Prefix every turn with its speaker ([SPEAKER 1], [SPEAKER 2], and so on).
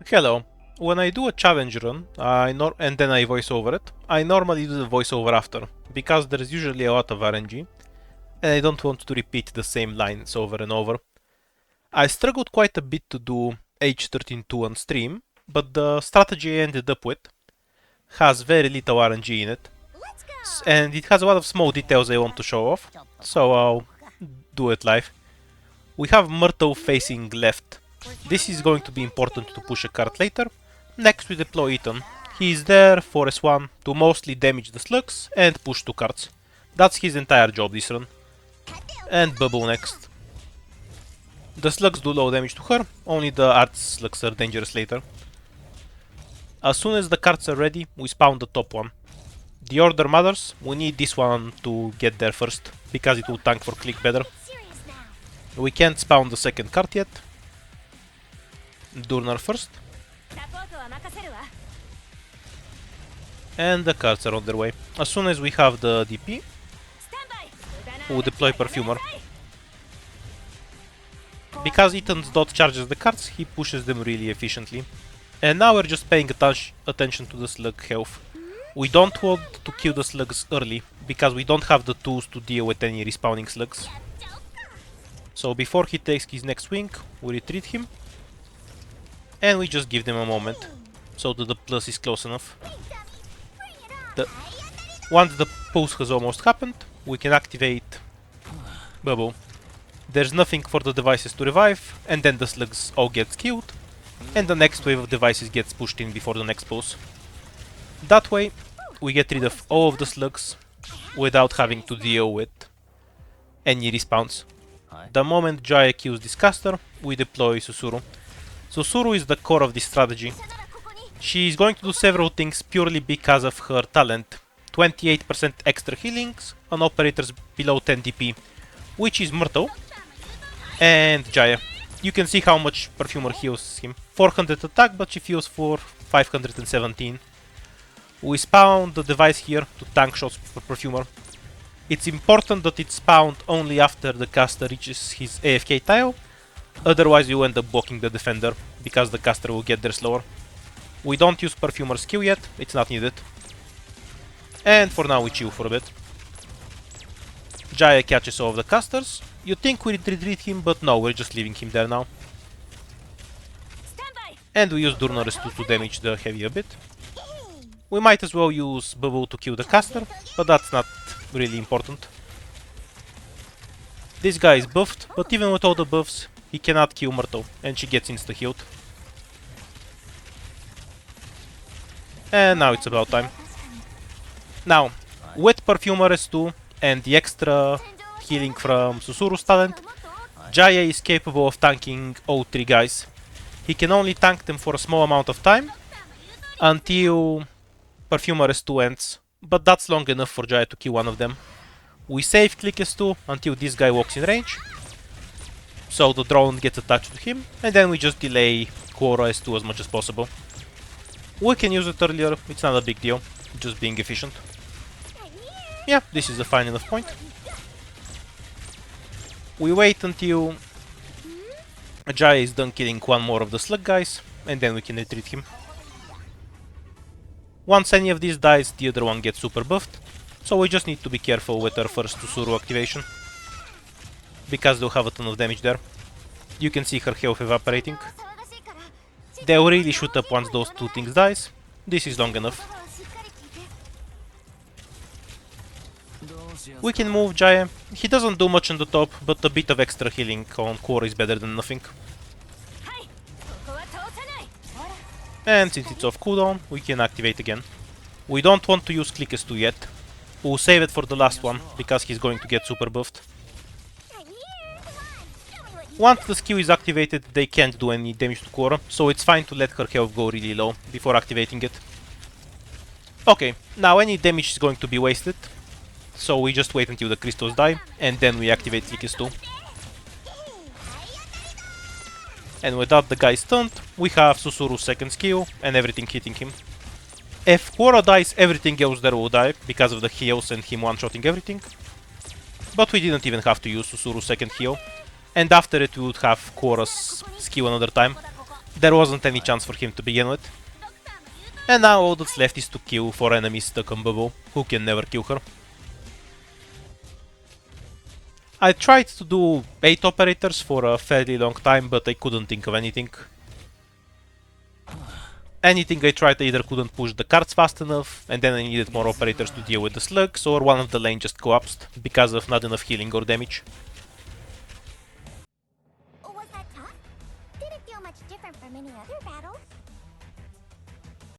[SPEAKER 1] Hello. When I do a challenge run, and then I voice over it, I normally do the voiceover after, because there's usually a lot of RNG, and I don't want to repeat the same lines over and over. I struggled quite a bit to do H13-2 on stream, but the strategy I ended up with has very little RNG in it, and it has a lot of small details I want to show off, so I'll do it live. We have Myrtle facing left. This is going to be important to push a card later. Next we deploy Ethan. He is there for S1 to mostly damage the slugs and push 2 cards. That's his entire job this run. And Bubble next. The slugs do low damage to her, only the art slugs are dangerous later. As soon as the cards are ready, we spawn the top one. The order matters, we need this one to get there first, because it will tank for click better. We can't spawn the second card yet. Durnar first. And the cards are on their way. As soon as we have the DP, we'll deploy Perfumer. Because Ethan's dot charges the cards, he pushes them really efficiently. And now we're just paying attention to the slug health. We don't want to kill the slugs early, because we don't have the tools to deal with any respawning slugs. So before he takes his next swing, we retreat him. And we just give them a moment, so that the plus is close enough. Once the pulse has almost happened, we can activate Bubble. There's nothing for the devices to revive, and then the slugs all get killed, and the next wave of devices gets pushed in before the next pulse. That way, we get rid of all of the slugs, without having to deal with any respawns. The moment Jaya kills this caster, we deploy Susuru. Susuru is the core of this strategy. She is going to do several things purely because of her talent. 28% extra healings on operators below 10 DP, which is Myrtle and Jaya. You can see how much Perfumer heals him. 400 attack, but she heals for 517. We spawn the device here to tank shots for Perfumer. It's important that it's spawned only after the caster reaches his AFK tile, otherwise you end up blocking the defender, because the caster will get there slower. We don't use Perfumer's skill yet, it's not needed. And for now we chill for a bit. Jaya catches all of the casters. You think we retreat him, but no, we're just leaving him there now. And we use Durnor's to damage the heavy a bit. We might as well use Bubble to kill the caster, but that's not really important. This guy is buffed, but even with all the buffs, he cannot kill Myrtle, and she gets insta-healed. And now it's about time. Now, with Perfumer S2 and the extra healing from Susuru's talent, Jaya is capable of tanking all 3 guys. He can only tank them for a small amount of time, until Perfumer S2 ends, but that's long enough for Jaya to kill one of them. We save click S2 until this guy walks in range, so the drone gets attached to him, and then we just delay Quora S2 as much as possible. We can use it earlier, it's not a big deal, just being efficient. Yeah, this is a fine enough point. We wait until Jaya is done killing one more of the slug guys, and then we can retreat him. Once any of these dies, the other one gets super buffed, so we just need to be careful with our first Susuru activation, because they'll have a ton of damage there. You can see her health evaporating. They'll really shoot up once those 2 things dies. This is long enough. We can move Jaya. He doesn't do much on the top, but a bit of extra healing on core is better than nothing. And since it's off cooldown, we can activate again. We don't want to use Click S2 yet. We'll save it for the last one, because he's going to get super buffed. Once the skill is activated, they can't do any damage to Quora, so it's fine to let her health go really low before activating it. Okay, now any damage is going to be wasted, so we just wait until the crystals die, and then we activate Click S2. And with that the guy is stunned, we have Susuru's second skill, and everything hitting him. If Quora dies, everything else there will die, because of the heals and him one-shotting everything. But we didn't even have to use Susuru's second heal, and after it we would have Quora's skill another time. There wasn't any chance for him to begin with. And now all that's left is to kill 4 enemies stuck on Bubble, who can never kill her. I tried to do 8 operators for a fairly long time, but I couldn't think of anything. Anything I tried, I either couldn't push the cards fast enough, and then I needed more operators to deal with the slugs, or one of the lane just collapsed because of not enough healing or damage.